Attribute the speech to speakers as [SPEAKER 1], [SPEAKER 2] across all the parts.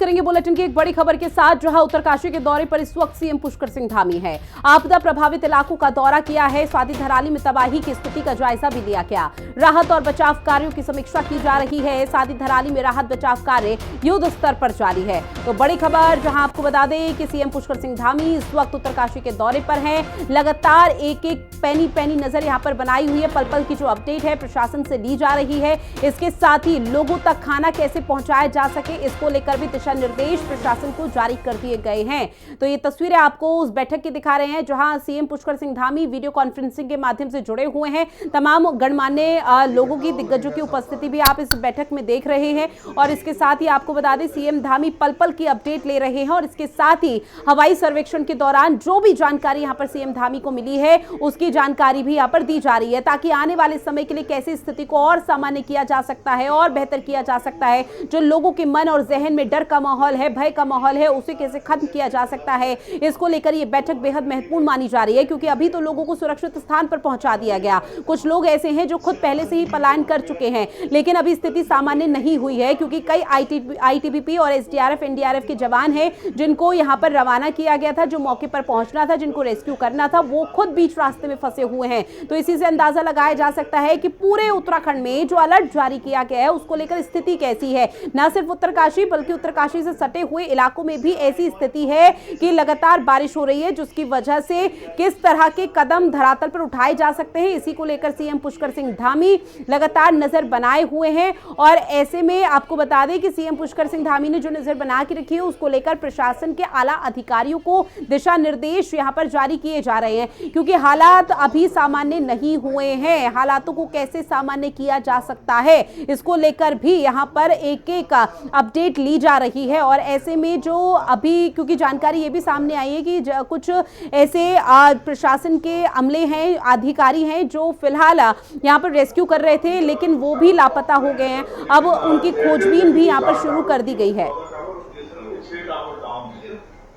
[SPEAKER 1] करेंगे बुलेटिन की एक बड़ी खबर के साथ, जहां उत्तरकाशी के दौरे पर इस वक्त सीएम पुष्कर सिंह धामी है। आपदा प्रभावित इलाकों का दौरा किया है। स्वाति धराली में तबाही की स्थिति का जायजा भी लिया गया। राहत और बचाव कार्यों की समीक्षा की जा रही है। स्वाति धराली में राहत बचाव कार्य युद्ध स्तर पर जारी है। तो बड़ी खबर, जहां आपको बता दें कि सीएम पुष्कर सिंह धामी इस वक्त उत्तरकाशी के दौरे पर हैं। लगातार एक एक पैनी नजर यहां पर बनाई हुई है। पल पल की जो अपडेट है प्रशासन से ली जा रही है। इसके साथ ही लोगों तक खाना कैसे पहुंचाया जा सके, इसको लेकर भी दिशा निर्देश प्रशासन को जारी कर दिए गए हैं। तो ये तस्वीरें आपको उस बैठक की दिखा रहे हैं, जहां CM Pushkar Singh Dhami video conferencing के माध्यम से जुड़े हुए हैं। तमाम गणमान्य लोगों की, दिग्गजों की उपस्थिति भी आप इस बैठक में देख रहे हैं। और इसके साथ ही आपको बता दें, सीएम धामी पल पल की अपडेट ले रहे हैं। और इसके साथ ही हवाई सर्वेक्षण के दौरान जो भी जानकारी यहां पर सीएम धामी को मिली है, उसकी जानकारी भी यहां पर दी जा रही है, ताकि आने वाले समय के लिए कैसे स्थिति को और सामान्य किया जा सकता है और बेहतर किया जा सकता है। जो लोगों के मन और जहन में डर का माहौल है, भय का माहौल है, उसे कैसे खत्म किया जा सकता है, इसको लेकर यह बैठक बेहद महत्वपूर्ण मानी जा रही है। क्योंकि अभी तो लोगों को सुरक्षित स्थान पर पहुंचा दिया गया। कुछ लोग ऐसे हैं जो खुद पहले से ही पलायन कर चुके हैं, लेकिन अभी स्थिति सामान्य नहीं हुई है। क्योंकि कई आईटीबीपी और एसडीआरएफ एनडीआरएफ के जवान हैं, जिनको यहां पर रवाना किया गया था, जो मौके पर पहुंचना था, जिनको रेस्क्यू करना था, वो खुद बीच रास्ते में फंसे हुए हैं। तो इसी से अंदाजा लगाया जा सकता है कि पूरे उत्तराखंड में जो अलर्ट जारी किया गया है, उसको लेकर स्थिति कैसी है। न सिर्फ उत्तरकाशी, बल्कि उत्तरकाशी से सटे हुए इलाकों में भी ऐसी स्थिति है कि लगातार बारिश हो रही है, जिसकी वजह से किस तरह के कदम धरातल पर उठाए जा सकते हैं, इसी को लेकर सीएम पुष्कर सिंह धामी लगातार नजर बनाए हुए हैं। और ऐसे में आपको बता दें कि सीएम पुष्कर सिंह धामी ने जो नजर बना के रखी है, उसको लेकर प्रशासन के आला अधिकारियों को दिशा निर्देश यहां पर जारी किए जा रहे हैं। क्योंकि हालात अभी सामान्य नहीं हुए हैं, हालातों को कैसे सामान्य किया जा सकता है, इसको लेकर भी यहां पर एक एक अपडेट ली जा रही है। और ऐसे में जो अभी, क्योंकि जानकारी ये भी सामने आई है कि कुछ ऐसे प्रशासन के अमले हैं, अधिकारी हैं, जो फिलहाल यहां पर रेस्क्यू कर रहे थे, लेकिन वो भी लापता हो गए हैं। अब उनकी खोजबीन भी यहां पर शुरू कर दी गई है।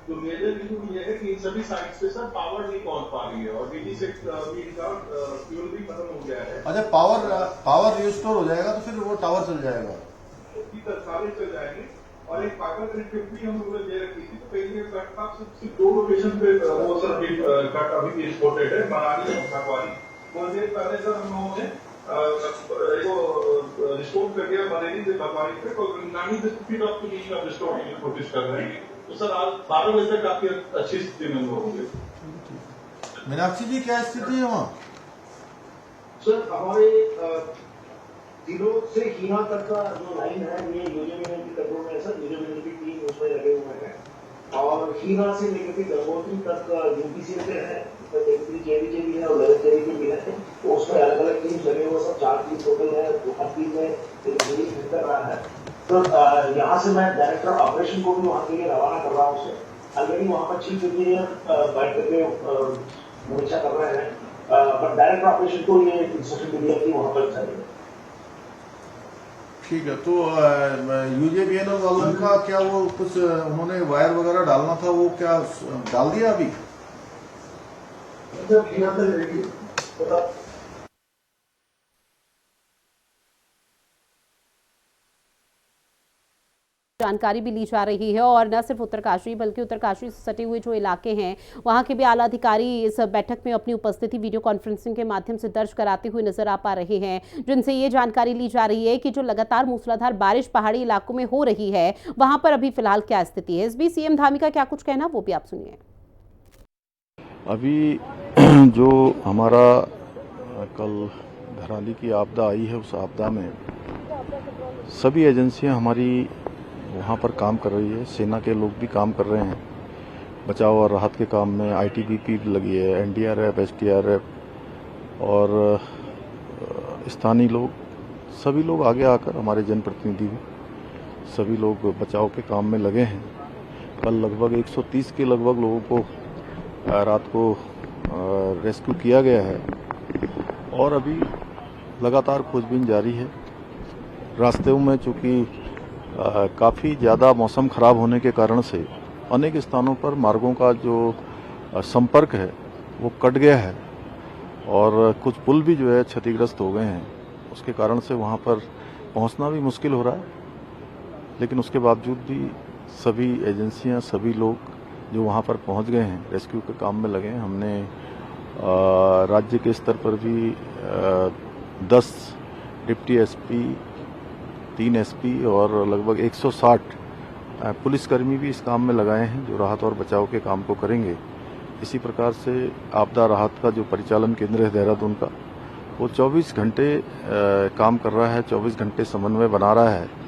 [SPEAKER 2] तो मेजर इशू ये है कि इन सभी साइट्स पे सर पावर नहीं पहुंच पा रही है और डीडी से इनका फ्यूल भी खत्म हो गया है।
[SPEAKER 3] अच्छा, पावर रिस्टोर हो जाएगा तो फिर वो टावर चल जाएगा,
[SPEAKER 2] सारे चल जाएंगे। और एक पावर कनेक्टिविटी हम लोगों ने दे रखी थी, तो पहले कट का सिर्फ 2 लोकेशन पे वो सर कट अभी भी एक्सपोर्टेड है, मनाली और खकवाली। कुछ देर पहले सर हम लोगों ने रिस्टोर कर दिया बरेली से खकवाली पे, तो 90% of the need of restore की कोशिश कर रहे हैं। तो सर आज 12 बजे तक काफी अच्छी स्थिति में होंगे।
[SPEAKER 3] मीनाक्षी जी, क्या स्थिति है वहाँ?
[SPEAKER 2] सर हमारे दिनों से हीना तक का जो लाइन है, ये यूजेबीएन की कंट्रोल में है सर। यूजेबीएन की टीम उसमें लगे हुए हैं और हीना से लेकर के गंगोत्री तक यूपीसी पे है, जेबीजे भी है और जेबीजे भी है। तो उसमें अलग अलग टीम लगे हुए, सब 4 टीम टोटल है। 2 टीम में एक कर रहा है। तो यहाँ से मैं डायरेक्टर ऑपरेशन को भी वहाँ के लिए रवाना कर रहा हूँ उसे। ऑलरेडी वहाँ पर चीफ इंजीनियर बैठ करके मोर्चा कर रहे हैं, बट डायरेक्टर ऑपरेशन को ये इंस्ट्रक्शन दिया कि वहाँ पर चाहिए।
[SPEAKER 3] ठीक है, तो यूजेबीएन वालों का क्या वो कुछ उन्होंने वायर वगैरह डालना था, वो क्या डाल दिया अभी?
[SPEAKER 1] जानकारी भी ली जा रही है। और न सिर्फ उत्तरकाशी, बल्कि उत्तरकाशी से सटे हुए जो इलाके हैं, वहां के भी आला अधिकारी इस बैठक में अपनी उपस्थिति वीडियो कॉन्फ्रेंसिंग के माध्यम से दर्ज कराते हुए नजर आ पा रहे हैं, जिनसे ये जानकारी ली जा रही है कि जो लगातार मूसलाधार बारिश पहाड़ी इलाकों में हो रही है, वहां पर अभी फिलहाल क्या स्थिति है। इस बीच सीएम धामी का क्या कुछ कहना, वो भी आप सुनिए।
[SPEAKER 4] अभी जो हमारा कल धराली की आपदा आई है, उस आपदा में सभी एजेंसियां हमारी वहाँ पर काम कर रही है। सेना के लोग भी काम कर रहे हैं बचाव और राहत के काम में। आईटीबीपी भी लगी है, एनडीआरएफ, एसडीआरएफ और स्थानीय लोग, सभी लोग आगे आकर, हमारे जनप्रतिनिधि भी, सभी लोग बचाव के काम में लगे हैं। कल लगभग 130 के लगभग लोगों को रात को रेस्क्यू किया गया है और अभी लगातार खोजबीन जारी है। रास्ते में चूँकि काफ़ी ज़्यादा मौसम ख़राब होने के कारण से अनेक स्थानों पर मार्गों का जो संपर्क है वो कट गया है और कुछ पुल भी जो है क्षतिग्रस्त हो गए हैं। उसके कारण से वहाँ पर पहुँचना भी मुश्किल हो रहा है, लेकिन उसके बावजूद भी सभी एजेंसियां, सभी लोग जो वहां पर पहुंच गए हैं, रेस्क्यू के काम में लगे हैं। हमने राज्य के स्तर पर भी 10 डिप्टी एसपी, 3 एसपी और लगभग 160 पुलिसकर्मी भी इस काम में लगाए हैं, जो राहत और बचाव के काम को करेंगे। इसी प्रकार से आपदा राहत का जो परिचालन केंद्र है देहरादून का, वो 24 घंटे काम कर रहा है, 24 घंटे समन्वय बना रहा है।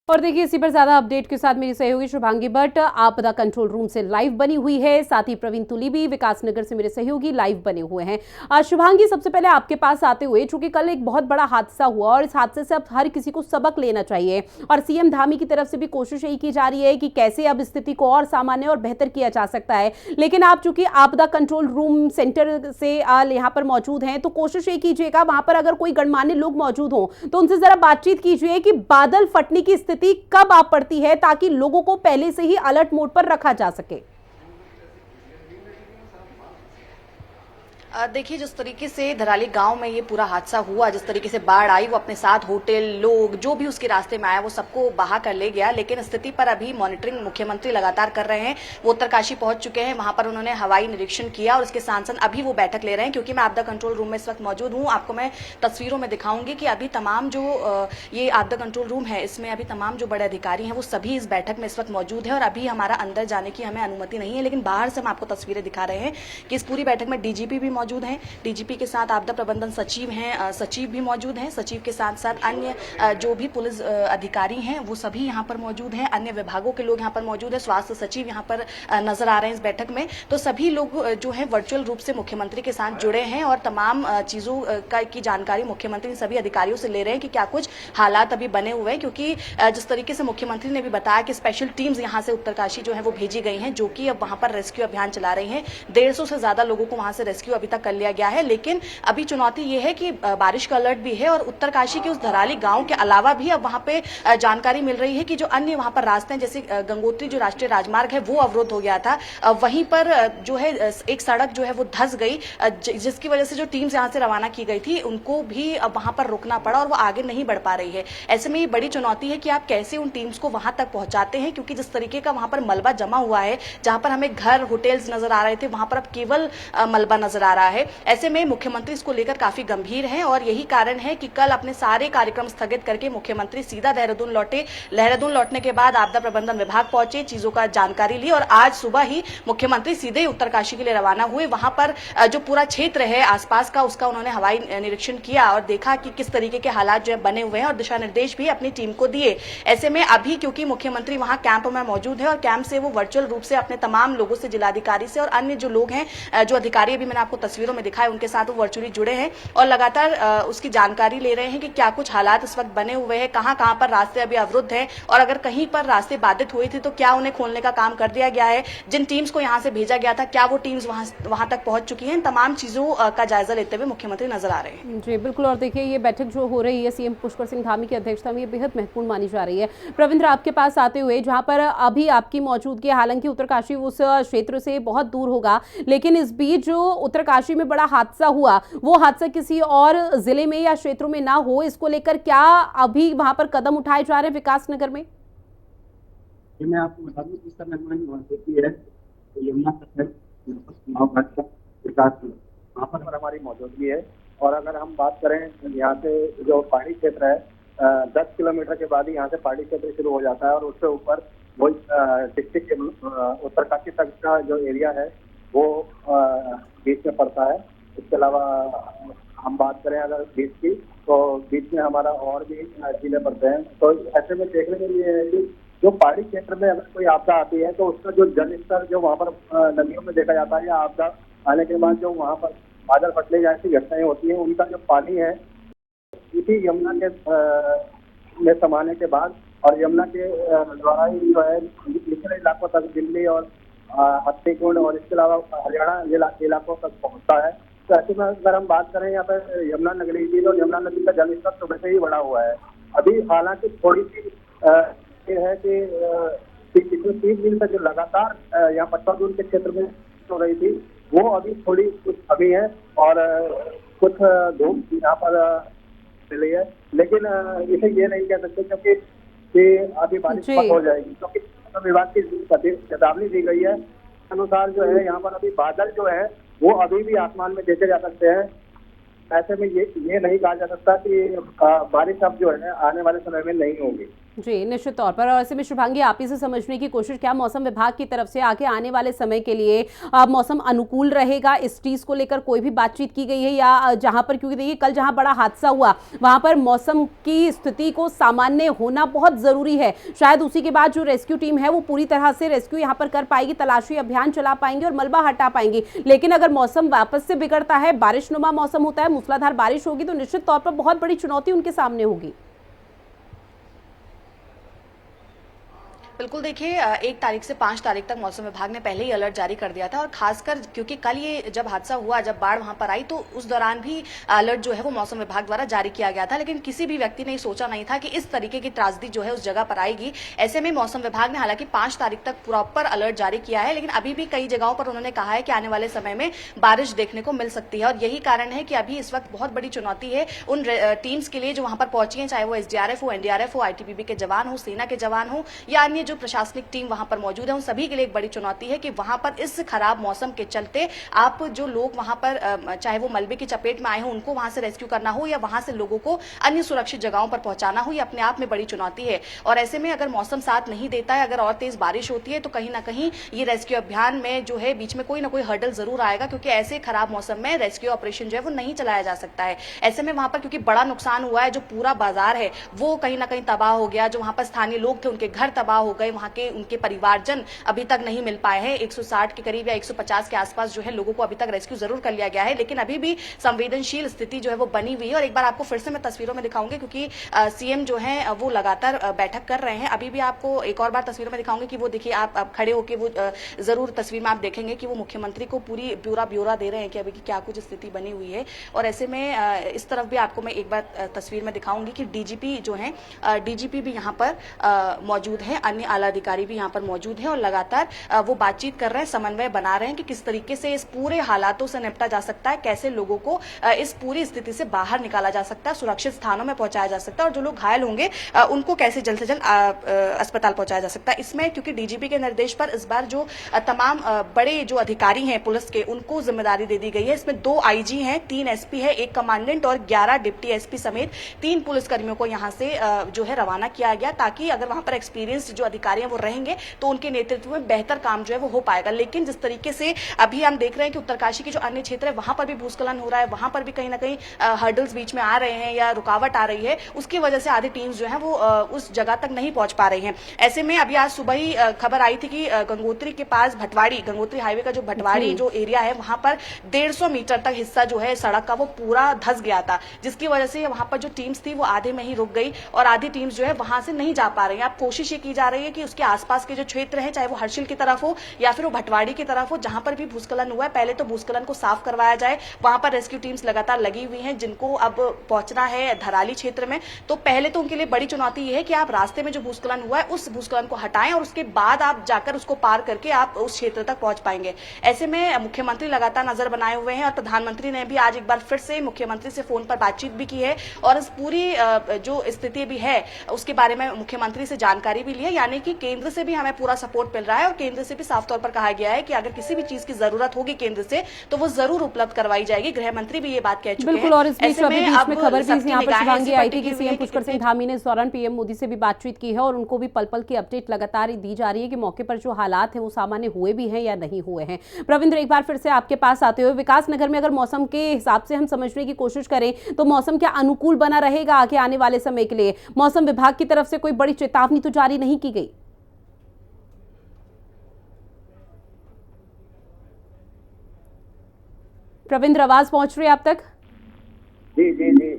[SPEAKER 1] और देखिए, इसी पर ज्यादा अपडेट के साथ मेरी सहयोगी शुभांगी भट्ट आपदा कंट्रोल रूम से लाइव बनी हुई है, साथ ही प्रवीण तुली भी विकासनगर से मेरे सहयोगी लाइव बने हुए हैं। शुभांगी, सबसे पहले आपके पास आते हुए, चूंकि कल एक बहुत बड़ा हादसा हुआ और इस हादसे से अब हर किसी को सबक लेना चाहिए और सीएम धामी की तरफ से भी कोशिश यही की जा रही है कि कैसे अब स्थिति को और सामान्य और बेहतर किया जा सकता है। लेकिन आप चूंकि आपदा कंट्रोल रूम सेंटर से यहाँ पर मौजूद हैं, तो कोशिश ये कीजिएगा वहां पर अगर कोई गणमान्य लोग मौजूद हों तो उनसे जरा बातचीत कीजिए कि बादल फटने की स्थिति कब आ पड़ती है, ताकि लोगों को पहले से ही अलर्ट मोड पर रखा जा सके।
[SPEAKER 5] देखिए, जिस तरीके से धराली गांव में ये पूरा हादसा हुआ, जिस तरीके से बाढ़ आई, वो अपने साथ होटल, लोग जो भी उसके रास्ते में आया वो सबको बहा कर ले गया। लेकिन स्थिति पर अभी मॉनिटरिंग मुख्यमंत्री लगातार कर रहे हैं। वो उत्तरकाशी पहुंच चुके हैं, वहां पर उन्होंने हवाई निरीक्षण किया और इसके साथ साथ अभी वो बैठक ले रहे हैं। क्योंकि मैं आपदा कंट्रोल रूम में इस वक्त मौजूद हूं, आपको मैं तस्वीरों में दिखाऊंगी कि अभी तमाम जो ये आपदा कंट्रोल रूम है, इसमें अभी तमाम जो बड़े अधिकारी हैं वो सभी इस बैठक में इस वक्त मौजूद है और अभी हमारा अंदर जाने की हमें अनुमति नहीं है। लेकिन बाहर से हम आपको तस्वीरें दिखा रहे हैं कि इस पूरी बैठक में डीजीपी भी मौजूद हैं, डीजीपी के साथ आपदा प्रबंधन सचिव हैं, सचिव भी मौजूद हैं, सचिव के साथ साथ अन्य जो भी पुलिस अधिकारी हैं वो सभी यहाँ पर मौजूद हैं, अन्य विभागों के लोग यहाँ पर मौजूद हैं, स्वास्थ्य सचिव यहाँ पर नजर आ रहे हैं इस बैठक में। तो सभी लोग जो है वर्चुअल रूप से मुख्यमंत्री के साथ जुड़े हैं और तमाम चीजों की जानकारी मुख्यमंत्री सभी अधिकारियों से ले रहे हैं कि क्या कुछ हालात अभी बने हुए हैं। क्योंकि जिस तरीके से मुख्यमंत्री ने भी बताया कि स्पेशल टीम्स यहाँ से उत्तरकाशी जो है वो भेजी गई हैं, जो कि अब वहां पर रेस्क्यू अभियान चला रही हैं। 150 से ज्यादा लोगों को वहां से रेस्क्यू अभी तक कर लिया गया है। लेकिन अभी चुनौती ये है कि बारिश का अलर्ट भी है और उत्तरकाशी के उस धराली गांव के अलावा भी अब वहां पे जानकारी मिल रही है कि जो अन्य वहां पर रास्ते हैं, जैसे गंगोत्री जो राष्ट्रीय राजमार्ग है वो अवरुद्ध हो गया था, वहीं पर जो है एक सड़क जो है वो धंस गई, जिसकी वजह से जो टीम्स यहां से रवाना की गई थी उनको भी अब वहां पर रुकना पड़ा और वो आगे नहीं बढ़ पा रही है। ऐसे में ये बड़ी चुनौती है कि आप कैसे उन टीम्स को वहां तक पहुंचाते हैं, क्योंकि जिस तरीके का वहां पर मलबा जमा हुआ है, जहां पर हमें घर, होटल्स नजर आ रहे थे, वहां पर अब केवल मलबा नजर आ रहा है। ऐसे में मुख्यमंत्री इसको लेकर काफी गंभीर हैं और यही कारण है कि कल अपने सारे कार्यक्रम स्थगित करके मुख्यमंत्री सीधा देहरादून लौटे। देहरादून लौटने के बाद आपदा प्रबंधन विभाग पहुंचे, चीजों का जानकारी ली और आज सुबह ही मुख्यमंत्री सीधे ही उत्तरकाशी के लिए रवाना हुए। वहां पर जो पूरा क्षेत्र है आसपास का, उसका उन्होंने हवाई निरीक्षण किया और देखा कि किस तरीके के हालात जो है बने हुए हैं और दिशा निर्देश भी अपनी टीम को दिए। ऐसे में अभी क्योंकि मुख्यमंत्री वहां कैंप में मौजूद है और कैंप से वो वर्चुअल रूप से अपने तमाम लोगों से, जिलाधिकारी से और अन्य जो लोग हैं, जो अधिकारी अभी मैंने आपको तस्वीरों में दिखाए, उनके साथ वो वर्चुअली जुड़े हैं और लगातार उसकी जानकारी ले रहे हैं कि क्या कुछ हालात इस वक्त बने हुए हैं, कहां कहां पर रास्ते अभी अवरुद्ध हैं और अगर कहीं पर रास्ते बाधित हुए थे तो क्या उन्हें खोलने का काम कर दिया गया है। जिन टीम्स को यहां से भेजा गया था, क्या वो टीम्स वहां तक पहुंच चुकी हैं। तमाम चीजों का जायजा लेते हुए मुख्यमंत्री नजर आ रहे हैं।
[SPEAKER 1] जी बिल्कुल। और देखिए, ये बैठक जो हो रही है सीएम पुष्कर सिंह धामी की अध्यक्षता में, ये बेहद महत्वपूर्ण मानी जा रही है। प्रविंद्र, आपके पास आते हुए, जहां पर अभी आपकी मौजूदगी, हालांकि उत्तरकाशी उस क्षेत्र से बहुत दूर होगा, लेकिन इस बीच जो उत्तरकाशी में बड़ा हादसा हुआ, वो हादसा किसी और जिले में या क्षेत्रों में ना हो, इसको लेकर क्या अभी वहां पर कदम उठाए जा रहे हैं विकासनगर में?
[SPEAKER 6] मैं आपको बता दूं कि सर मेहमान है यमुना विकास वहाँ पर हमारी मौजूदगी है। और अगर हम बात करें यहाँ से जो पहाड़ी क्षेत्र है, 10 किलोमीटर के बाद ही यहाँ से पहाड़ी क्षेत्र शुरू हो जाता है और उससे ऊपर वो डिस्ट्रिक्ट उत्तरकाशी तक का जो एरिया है वो बीच में पड़ता है। इसके अलावा हम बात करें अगर बीच की, तो बीच में हमारा और भी जिले पड़ते हैं। तो ऐसे में देखने के लिए है कि जो पहाड़ी क्षेत्र में अगर कोई आपदा आती है तो उसका जो जल स्तर जो वहाँ पर नदियों में देखा जाता है, या आपदा आने के बाद जो वहाँ पर बादल फटने जैसी घटनाएं होती हैं, उनका जो पानी है इसी यमुना के में समाने के बाद और यमुना के द्वारा ही जो है निचले इलाकों तक दिल्ली और हत्तीकुंड और इसके अलावा हरियाणा इलाकों तक पहुँचता है। तो ऐसे में अगर हम बात करें यहाँ पर यमुना नगरी की, तो यमुना नदी का जल स्तर सुबह से ही बढ़ा हुआ है। अभी हालांकि थोड़ी सी ये है कि पिछले 3 दिन तक जो लगातार यहाँ पटवादून के क्षेत्र में हो रही थी, वो अभी थोड़ी कुछ कमी है और कुछ धूप यहाँ पर मिली है। लेकिन इसे ये नहीं कह सकते क्योंकि कि अभी बारिश
[SPEAKER 1] जी।
[SPEAKER 6] बंद हो जाएगी, क्योंकि मौसम विभाग की चेतावनी दी गई है। अनुसार जो है यहाँ पर अभी बादल जो है वो अभी भी आसमान में देखे जा सकते हैं। ऐसे में ये नहीं कहा जा सकता कि बारिश अब जो है आने वाले समय में नहीं होगी।
[SPEAKER 1] जी, निश्चित तौर पर। और ऐसे में शुभांगी, आप ही से समझने की कोशिश, क्या मौसम विभाग की तरफ से आगे आने वाले समय के लिए मौसम अनुकूल रहेगा, इस चीज को लेकर कोई भी बातचीत की गई है? या जहां पर, क्योंकि देखिए कल जहां बड़ा हादसा हुआ वहां पर मौसम की स्थिति को सामान्य होना बहुत जरूरी है, शायद उसी के बाद जो रेस्क्यू टीम है वो पूरी तरह से रेस्क्यू यहां पर कर पाएगी, तलाशी अभियान चला पाएंगे और मलबा हटा पाएंगे। लेकिन अगर मौसम वापस से बिगड़ता है, बारिशनुमा मौसम होता है, मूसलाधार बारिश होगी, तो निश्चित तौर पर बहुत बड़ी चुनौती उनके सामने होगी।
[SPEAKER 5] बिल्कुल, देखिए 1 तारीख से 5 तारीख तक मौसम विभाग ने पहले ही अलर्ट जारी कर दिया था, और खासकर क्योंकि कल ये जब हादसा हुआ, जब बाढ़ वहां पर आई, तो उस दौरान भी अलर्ट जो है वो मौसम विभाग द्वारा जारी किया गया था। लेकिन किसी भी व्यक्ति ने सोचा नहीं था कि इस तरीके की त्रासदी जो है उस जगह पर आएगी। ऐसे में मौसम विभाग ने हालांकि 5 तारीख तक प्रॉपर अलर्ट जारी किया है, लेकिन अभी भी कई जगहों पर उन्होंने कहा है कि आने वाले समय में बारिश देखने को मिल सकती है। और यही कारण है कि अभी इस वक्त बहुत बड़ी चुनौती है उन टीम्स के लिए जो वहां पर पहुंची है, चाहे वो SDRF हो, NDRF हो, ITBP के जवान हो, सेना के जवान हो, या अन्य जो प्रशासनिक टीम वहां पर मौजूद है, उन सभी के लिए एक बड़ी चुनौती है कि वहां पर इस खराब मौसम के चलते आप जो लोग वहां पर चाहे वो मलबे की चपेट में आए हो, उनको वहां से रेस्क्यू करना हो, या वहां से लोगों को अन्य सुरक्षित जगहों पर पहुंचाना हो, ये अपने आप में बड़ी चुनौती है। और ऐसे में अगर मौसम साथ नहीं देता है, अगर और तेज बारिश होती है, तो कहीं ना कहीं ये रेस्क्यू अभियान में जो है बीच में कोई ना कोई हर्डल जरूर आएगा, क्योंकि ऐसे खराब मौसम में रेस्क्यू ऑपरेशन जो है वो नहीं चलाया जा सकता है। ऐसे में वहां पर क्योंकि बड़ा नुकसान हुआ है, जो पूरा बाजार है वो कहीं ना कहीं तबाह हो गया, जो वहां पर स्थानीय लोग थे उनके घर तबाह हो गए, वहां के उनके परिवारजन अभी तक नहीं मिल पाए हैं। 160 के करीब या 150 के आसपास जो है लोगों को अभी तक रेस्क्यू जरूर कर लिया गया है, लेकिन अभी भी संवेदनशील स्थिति जो है वो बनी हुई है। और एक बार आपको फिर से मैं तस्वीरों में दिखाऊंगी, क्योंकि सीएम जो है वो लगातार बैठक कर रहे हैं। अभी भी आपको एक और बार तस्वीरों में दिखाऊंगी कि वो देखिए, आप खड़े होकर वो जरूर तस्वीर में आप देखेंगे कि वो मुख्यमंत्री को पूरी ब्यौरा दे रहे हैं कि अभी की क्या कुछ स्थिति बनी हुई है। और ऐसे में इस तरफ भी आपको मैं एक बार तस्वीर में दिखाऊंगी कि डीजीपी जो है, डीजीपी भी यहाँ पर मौजूद है, अन्य आला अधिकारी भी यहाँ पर मौजूद है, और लगातार वो बातचीत कर रहे हैं, समन्वय बना रहे हैं कि किस तरीके से इस पूरे हालातों से निपटा जा सकता है, कैसे लोगों को इस पूरी स्थिति से बाहर निकाला जा सकता है, सुरक्षित स्थानों में पहुंचाया जा सकता है, और जो लोग घायल होंगे उनको कैसे जल्द से जल्द अस्पताल पहुंचाया जा सकता है। इसमें क्योंकि डीजीपी के निर्देश पर इस बार जो तमाम बड़े जो अधिकारी हैं पुलिस के, उनको जिम्मेदारी दे दी गई है। इसमें 2 IG हैं, 3 SP है, 1 कमांडेंट और 11 डिप्टी SP समेत 3 पुलिसकर्मियों को यहाँ से जो है रवाना किया गया, ताकि अगर वहां पर एक्सपीरियंस्ड जो अधिकारी हैं वो रहेंगे तो उनके नेतृत्व में बेहतर काम जो है वो हो पाएगा। लेकिन जिस तरीके से अभी हम देख रहे हैं कि उत्तरकाशी के जो अन्य क्षेत्र है वहां पर भी भूस्खलन हो रहा है, वहां पर भी कहीं ना कहीं हर्डल्स बीच में आ रहे हैं या रुकावट आ रही है, उसकी वजह से आधी टीम्स जो है वो उस जगह तक नहीं पहुंच पा रही हैं। ऐसे में अभी आज सुबह ही खबर आई थी कि गंगोत्री के पास भटवाड़ी, गंगोत्री हाईवे का जो भटवाड़ी जो एरिया है, वहां पर 150 मीटर तक हिस्सा जो है सड़क का वो पूरा धंस गया था, जिसकी वजह से वहां पर जो टीम्स थी वो आधे में ही रुक गई, और आधी टीम्स जो है वहां से नहीं जा पा रही है। अब कोशिश ये की जा रही है कि उसके आसपास के जो क्षेत्र है, चाहे वो हर्षिल की तरफ हो या फिर वो भटवाड़ी की तरफ हो, जहां पर भी भूस्खलन हुआ है, पहले तो भूस्खलन को साफ करवाया जाए। वहां पर रेस्क्यू टीम्स लगातार लगी हुई हैं, जिनको अब पहुंचना है धराली क्षेत्र में, तो पहले तो उनके लिए बड़ी चुनौती ये है कि आप रास्ते में जो भूस्खलन हुआ है उस भूस्खलन को हटाएं, और उसके बाद आप जाकर उसको पार करके आप उस क्षेत्र तक पहुंच पाएंगे। ऐसे में मुख्यमंत्री लगातार नजर बनाए हुए हैं, और प्रधानमंत्री ने भी आज एक बार फिर से मुख्यमंत्री से फोन पर बातचीत भी की है, और इस पूरी जो स्थिति भी है उसके बारे में मुख्यमंत्री से जानकारी भी ली है। यानी कि केंद्र से भी हमें पूरा सपोर्ट मिल रहा है, और केंद्र से भी साफ तौर पर कहा गया है कि अगर किसी भी चीज की जरूरत होगी केंद्र से तो वो जरूर उपलब्ध करवाई जाएगी। गृह मंत्री भी ये बात कह चुके हैं।
[SPEAKER 1] बिल्कुल। और इस बीच अभी बीच में खबर भी यहाँ पर शिवांगी आई थी कि सीएम पुष्कर सिंह धामी ने इस दौरान पीएम मोदी से भी बातचीत की है, और उनको भी पल पल की अपडेट लगातार दी जा रही है कि मौके पर जो हालात हैं वो सामान्य हुए भी हैं या नहीं हुए हैं। प्रविंद्र, एक बार फिर से आपके पास आते हुए, विकास नगर में अगर मौसम के हिसाब से हम समझने की कोशिश करें तो मौसम क्या अनुकूल बना रहेगा आगे आने वाले समय के लिए? मौसम विभाग की तरफ से कोई बड़ी चेतावनी तो जारी नहीं की गई? प्रविंद्र, आवाज पहुंच रही है आप तक?
[SPEAKER 6] जी जी जी।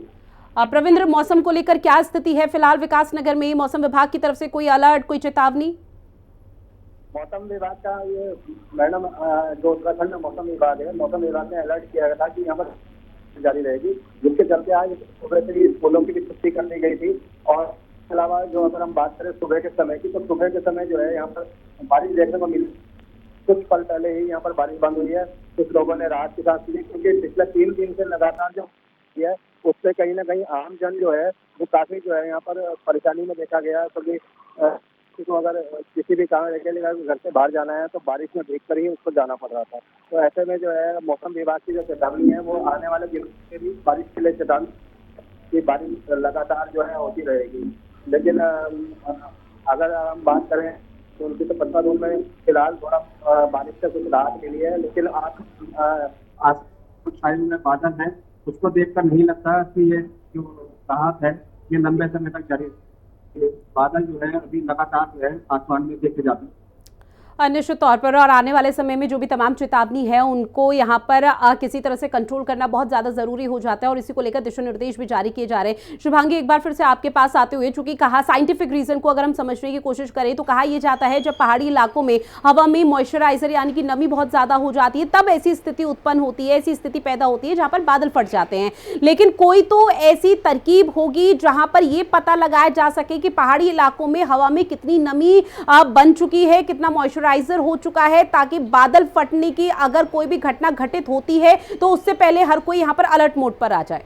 [SPEAKER 1] प्रविंद्र, मौसम को लेकर क्या स्थिति है फिलहाल विकास नगर में? मौसम विभाग की तरफ से कोई अलर्ट, कोई चेतावनी?
[SPEAKER 6] मौसम विभाग का ये मैडम जो उत्तराखंड में मौसम विभाग है, मौसम विभाग ने अलर्ट किया था कि यहाँ पर जारी रहेगी, जिसके चलते आज सुबह से ही स्कूलों की भी छुट्टी कर दी गई थी। और इसके अलावा जो अगर हम बात करें सुबह के समय की, तो सुबह के समय जो है यहाँ पर बारिश देखने को मिली। कुछ पल पहले ही यहाँ पर बारिश बंद हुई है, कुछ लोगों ने राहत की सांस ली, क्योंकि पिछले 3 दिन से लगातार जो है उससे कहीं ना कहीं आम जन जो है वो काफी जो है यहाँ पर परेशानी में देखा गया, क्योंकि किसी को अगर किसी भी कारण के लिए अगर घर से बाहर जाना है तो बारिश में भीग कर ही उसको जाना पड़ रहा था। तो ऐसे में जो है मौसम विभाग की जो चेतावनी है वो आने वाले दिनों में भी बारिश के लिए चेतावनी कि बारिश लगातार जो है होती रहेगी। लेकिन अगर हम बात करें तो उनकी तो 15 दिन में फिलहाल थोड़ा बारिश से कुछ राहत मिली है, लेकिन आज कुछ साइड में बादल है, उसको देखकर नहीं लगता कि ये जो राहत है ये लंबे समय तक जारी रहेगी। बादल जो है अभी लगातार जो है आसमान में देखे जाते हैं।
[SPEAKER 1] निश्चित तौर पर, और आने वाले समय में जो भी तमाम चेतावनी है उनको यहाँ पर किसी तरह से कंट्रोल करना बहुत ज़्यादा ज़रूरी हो जाता है, और इसी को लेकर दिशा निर्देश भी जारी किए जा रहे हैं। शुभांगी, एक बार फिर से आपके पास आते हुए, चूंकि कहा साइंटिफिक रीजन को अगर हम समझने की कोशिश करें तो कहा यह जाता है जब पहाड़ी इलाकों में हवा में मॉइस्चराइजर यानी कि नमी बहुत ज़्यादा हो जाती है तब ऐसी स्थिति उत्पन्न होती है, ऐसी स्थिति पैदा होती है जहाँ पर बादल फट जाते हैं। लेकिन कोई तो ऐसी तरकीब होगी जहाँ पर यह पता लगाया जा सके कि पहाड़ी इलाकों में हवा में कितनी नमी बन चुकी है, कितना मॉइस्चराइजर हो चुका है, ताकि बादल फटने की अगर कोई भी घटना घटित होती है तो उससे पहले हर कोई यहां पर अलर्ट मोड पर आ जाए।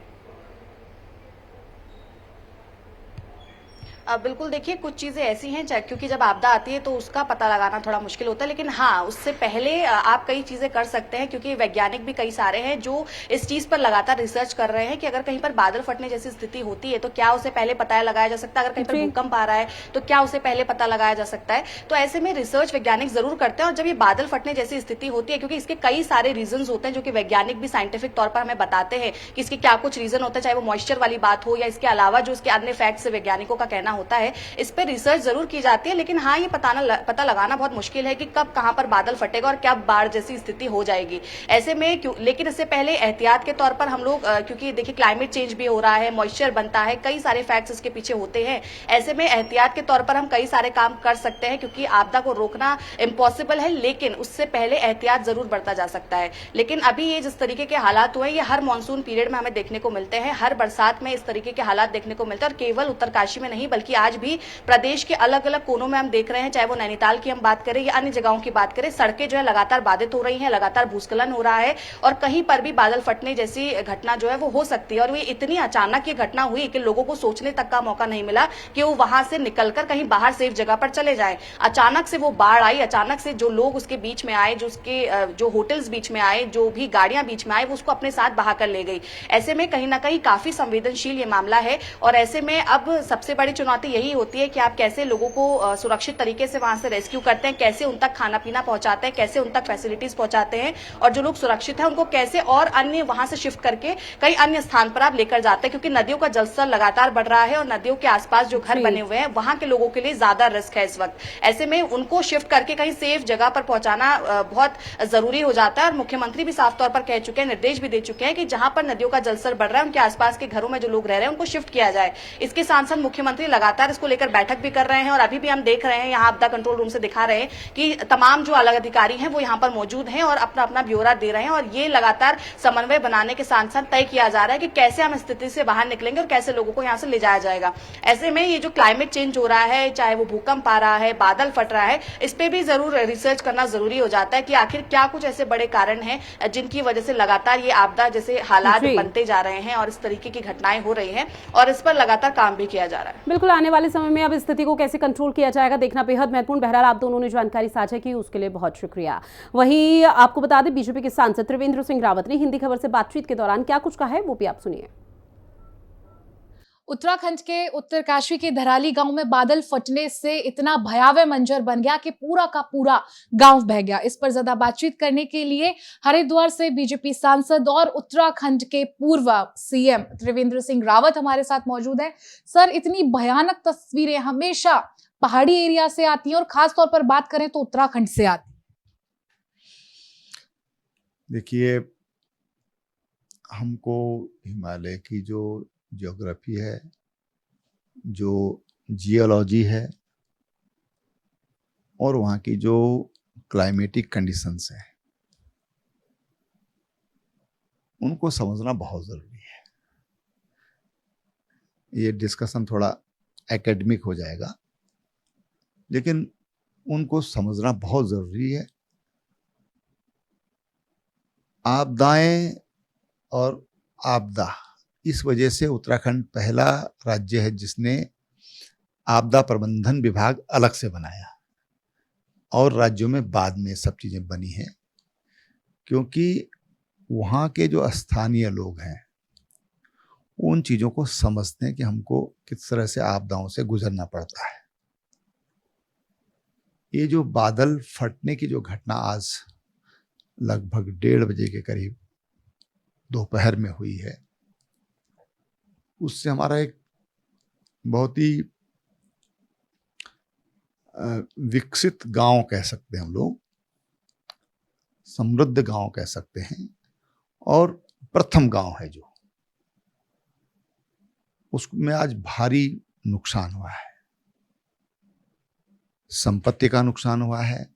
[SPEAKER 5] बिल्कुल, देखिए कुछ चीज़ें ऐसी हैं क्योंकि जब आपदा आती है तो उसका पता लगाना थोड़ा मुश्किल होता है, लेकिन हाँ उससे पहले आप कई चीज़ें कर सकते हैं, क्योंकि वैज्ञानिक भी कई सारे हैं जो इस चीज़ पर लगातार रिसर्च कर रहे हैं कि अगर कहीं पर बादल फटने जैसी स्थिति होती है तो क्या उसे पहले पता लगाया जा सकता है, अगर कहीं पर भूकंप आ रहा है तो क्या उसे पहले पता लगाया जा सकता है। तो ऐसे में रिसर्च वैज्ञानिक जरूर करते हैं, और जब ये बादल फटने जैसी स्थिति होती है, क्योंकि इसके कई सारे रीजन होते हैं जो कि वैज्ञानिक भी साइंटिफिक तौर पर हमें बताते हैं कि इसके क्या कुछ रीजन होता है, चाहे वो मॉइस्चर वाली बात हो या इसके अलावा जो इसके अन्य फैक्ट्स वैज्ञानिकों का कहना होता है, इस पे रिसर्च जरूर की जाती है। लेकिन हाँ, ये पता लगाना बहुत मुश्किल है कि कब कहां पर बादल फटेगा और क्या बाढ़ जैसी स्थिति हो जाएगी। ऐसे में लेकिन इससे पहले एहतियात के तौर पर हम लोग, क्योंकि देखिए क्लाइमेट चेंज भी हो रहा है, मॉइस्चर बनता है, कई सारे फैक्ट्स इसके पीछे होते हैं। ऐसे में एहतियात के तौर पर हम कई सारे काम कर सकते हैं, क्योंकि आपदा को रोकना इम्पॉसिबल है, लेकिन उससे पहले एहतियात जरूर बरता जा सकता है। लेकिन अभी ये जिस तरीके के हालात हुए, ये हर मानसून पीरियड में हमें देखने को मिलते हैं, हर बरसात में इस तरीके के हालात देखने को मिलते हैं, और केवल उत्तरकाशी में नहीं बल्कि आज भी प्रदेश के अलग अलग कोनों में हम देख रहे हैं, चाहे वो नैनीताल की हम बात करें या अन्य जगहों की बात करें, सड़कें जो है लगातार बाधित हो रही हैं, लगातार भूस्खलन हो रहा है, और कहीं पर भी बादल फटने जैसी घटना जो है वो हो सकती है। और ये इतनी अचानक ये घटना हुई कि लोगों को सोचने तक का मौका नहीं मिला कि वो वहां से निकलकर कहीं बाहर सेफ जगह पर चले जाएं। अचानक से वो बाढ़ आई, अचानक से जो लोग उसके बीच में आए, जो होटल्स बीच में आए, जो भी गाड़ियां बीच में आए, वो उसको अपने साथ बहा कर ले गई। ऐसे में कहीं ना कहीं काफी संवेदनशील ये मामला है, और ऐसे में अब सबसे बड़ी चुनौती यही होती है कि आप कैसे लोगों को सुरक्षित तरीके से वहां से रेस्क्यू करते हैं, कैसे उन तक खाना पीना पहुंचाते हैं, कैसे उन तक फैसिलिटीज पहुंचाते हैं, और जो लोग सुरक्षित हैं उनको कैसे और अन्य वहां से शिफ्ट करके कई अन्य स्थान पर आप लेकर जाते हैं, क्योंकि नदियों का जलस्तर लगातार बढ़ रहा है और नदियों के आसपास जो घर बने हुए हैं वहां के लोगों के लिए ज्यादा रिस्क है इस वक्त। ऐसे में उनको शिफ्ट करके कहीं सेफ जगह पर पहुंचाना बहुत जरूरी हो जाता है, और मुख्यमंत्री भी साफ तौर पर कह चुके हैं, निर्देश भी दे चुके हैं कि जहां पर नदियों का जलस्तर बढ़ रहा है उनके आसपास के घरों में जो लोग रह रहे हैं उनको शिफ्ट किया जाए। इसके साथ साथ मुख्यमंत्री लगातार इसको लेकर बैठक भी कर रहे हैं, और अभी भी हम देख रहे हैं, यहाँ आपदा कंट्रोल रूम से दिखा रहे हैं कि तमाम जो अलग अधिकारी हैं वो यहाँ पर मौजूद हैं और अपना अपना ब्यौरा दे रहे हैं, और ये लगातार समन्वय बनाने के साथ साथ तय किया जा रहा है कि कैसे हम स्थिति से बाहर निकलेंगे और कैसे लोगों को यहाँ से ले जाया जाएगा। ऐसे में ये जो क्लाइमेट चेंज हो रहा है, चाहे वो भूकंप आ रहा है, बादल फट रहा है, इस पे भी जरूर रिसर्च करना जरूरी हो जाता है कि आखिर क्या कुछ ऐसे बड़े कारण हैं जिनकी वजह से लगातार ये आपदा जैसे हालात बनते जा रहे हैं और इस तरीके की घटनाएं हो रही हैं, और इस पर लगातार काम भी किया जा रहा है।
[SPEAKER 1] बिल्कुल, आने वाले समय में अब स्थिति को कैसे कंट्रोल किया जाएगा देखना बेहद महत्वपूर्ण। बहरहाल आप दोनों ने जानकारी साझा की, उसके लिए बहुत शुक्रिया। वहीं आपको बता दें, बीजेपी के सांसद त्रिवेंद्र सिंह रावत ने हिंदी खबर से बातचीत के दौरान क्या कुछ कहा है वो भी आप सुनिए।
[SPEAKER 7] उत्तराखंड के उत्तरकाशी के धराली गांव में बादल फटने से इतना भयावह मंजर बन गया कि पूरा का पूरा गांव बह गया। इस पर ज्यादा बातचीत करने के लिए हरिद्वार से बीजेपी सांसद और उत्तराखंड के पूर्व सीएम त्रिवेंद्र सिंह रावत हमारे साथ मौजूद हैं। सर, इतनी भयानक तस्वीरें हमेशा पहाड़ी एरिया से आती हैं और खास तौर पर बात करें तो उत्तराखंड से आती।
[SPEAKER 3] देखिए, हमको हिमालय की जो ज्योग्राफी है, जो जियोलॉजी है, और वहाँ की जो क्लाइमेटिक कंडीशंस है, उनको समझना बहुत ज़रूरी है। ये डिस्कशन थोड़ा एकेडमिक हो जाएगा, लेकिन उनको समझना बहुत ज़रूरी है। आपदाएं और आपदा इस वजह से उत्तराखंड पहला राज्य है जिसने आपदा प्रबंधन विभाग अलग से बनाया, और राज्यों में बाद में सब चीज़ें बनी हैं, क्योंकि वहाँ के जो स्थानीय लोग हैं उन चीज़ों को समझते हैं कि हमको किस तरह से आपदाओं से गुजरना पड़ता है। ये जो बादल फटने की जो घटना आज लगभग 1:30 बजे के करीब दोपहर में हुई है, उससे हमारा एक बहुत ही विकसित गांव कह सकते हैं हम लोग, समृद्ध गांव कह सकते हैं, और प्रथम गांव है जो, उसमें आज भारी नुकसान हुआ है। संपत्ति का नुकसान हुआ है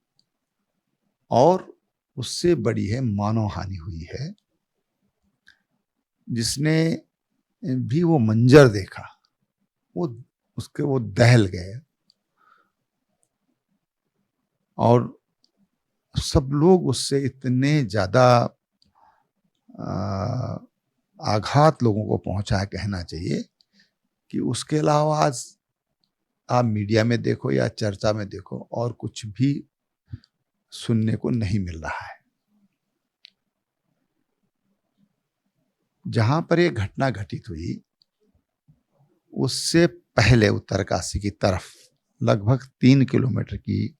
[SPEAKER 3] और उससे बड़ी है मानव हानि हुई है। जिसने भी वो मंजर देखा वो दहल गए, और सब लोग उससे इतने ज्यादा आघात लोगों को पहुंचा है, कहना चाहिए कि उसके अलावा आज आप मीडिया में देखो या चर्चा में देखो और कुछ भी सुनने को नहीं मिल रहा है। जहां पर ये घटना घटित हुई उससे पहले उत्तरकाशी की तरफ लगभग 3 किलोमीटर की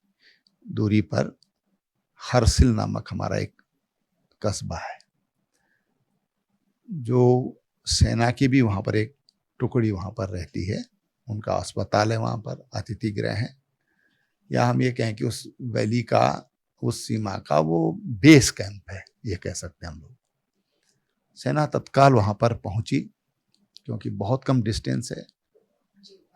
[SPEAKER 3] दूरी पर हरसिल नामक हमारा एक कस्बा है, जो सेना की भी वहाँ पर एक टुकड़ी वहाँ पर रहती है, उनका अस्पताल है वहाँ पर, अतिथि गृह है, या हम ये कहें कि उस वैली का, उस सीमा का वो बेस कैंप है, ये कह सकते हैं हम लोग। सेना तत्काल वहाँ पर पहुंची क्योंकि बहुत कम डिस्टेंस है।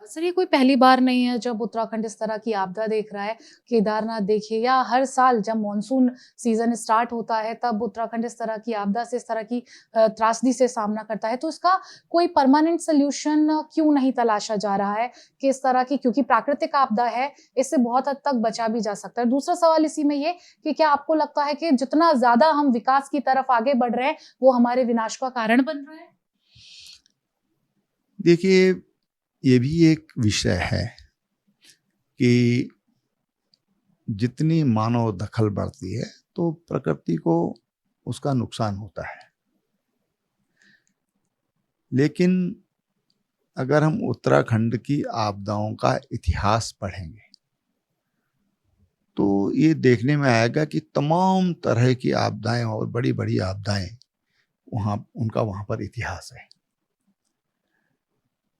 [SPEAKER 7] सर, ये कोई पहली बार नहीं है जब उत्तराखंड इस तरह की आपदा देख रहा है। केदारनाथ देखिए, या हर साल जब मॉनसून सीजन स्टार्ट होता है तब उत्तराखंड इस तरह की आपदा से, इस तरह की त्रासदी से सामना करता है। तो इसका कोई परमानेंट सोल्यूशन क्यों नहीं तलाशा जा रहा है कि इस तरह की, क्योंकि प्राकृतिक आपदा है, इससे बहुत हद तक बचा भी जा सकता है। दूसरा सवाल इसी में ये कि क्या आपको लगता है कि जितना ज्यादा हम विकास की तरफ आगे बढ़ रहे हैं वो हमारे विनाश का कारण बन रहा है?
[SPEAKER 3] देखिए, ये भी एक विषय है कि जितनी मानव दखल बढ़ती है तो प्रकृति को उसका नुकसान होता है। लेकिन अगर हम उत्तराखंड की आपदाओं का इतिहास पढ़ेंगे तो ये देखने में आएगा कि तमाम तरह की आपदाएं और बड़ी बड़ी आपदाएं उनका वहाँ पर इतिहास है।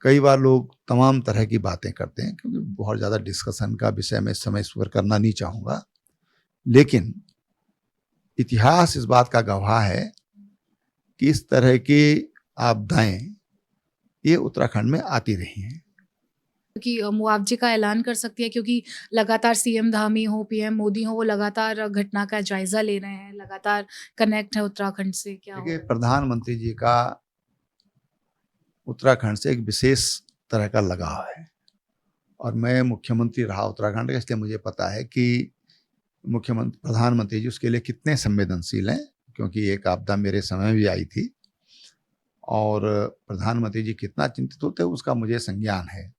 [SPEAKER 3] कई बार लोग तमाम तरह की बातें करते हैं, क्योंकि बहुत ज़्यादा डिस्कशन का विषय मैं इस समय इस पर करना नहीं चाहूँगा, लेकिन इतिहास इस बात का गवाह है कि इस तरह की आपदाएं ये उत्तराखंड में आती रही हैं।
[SPEAKER 7] क्योंकि मुआवजे का ऐलान कर सकती है, क्योंकि लगातार सीएम धामी हो, पीएम मोदी हो, वो लगातार घटना का जायजा ले रहे हैं, लगातार कनेक्ट है उत्तराखंड से। क्या
[SPEAKER 3] देखिए, प्रधानमंत्री जी का उत्तराखंड से एक विशेष तरह का लगाव है, और मैं मुख्यमंत्री रहा उत्तराखंड का, इसलिए मुझे पता है कि प्रधानमंत्री जी उसके लिए कितने संवेदनशील हैं, क्योंकि एक आपदा मेरे समय भी आई थी और प्रधानमंत्री जी कितना चिंतित होते हैं उसका मुझे संज्ञान है।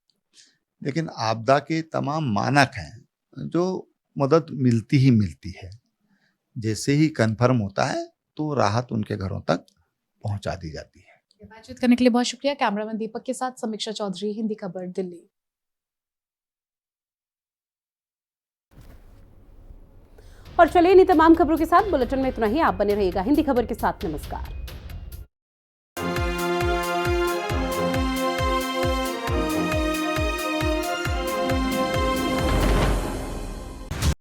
[SPEAKER 3] लेकिन आपदा के तमाम मानक हैं जो मदद मिलती ही मिलती है, जैसे ही कन्फर्म होता है तो राहत उनके घरों तक पहुंचा दी जाती है।
[SPEAKER 7] बातचीत करने के लिए बहुत शुक्रिया। कैमरामैन दीपक के साथ समीक्षा चौधरी, हिंदी खबर, दिल्ली।
[SPEAKER 1] और चलिए इन्हीं तमाम खबरों के साथ बुलेटिन में इतना ही। आप बने रहिएगा हिंदी खबर के साथ। नमस्कार।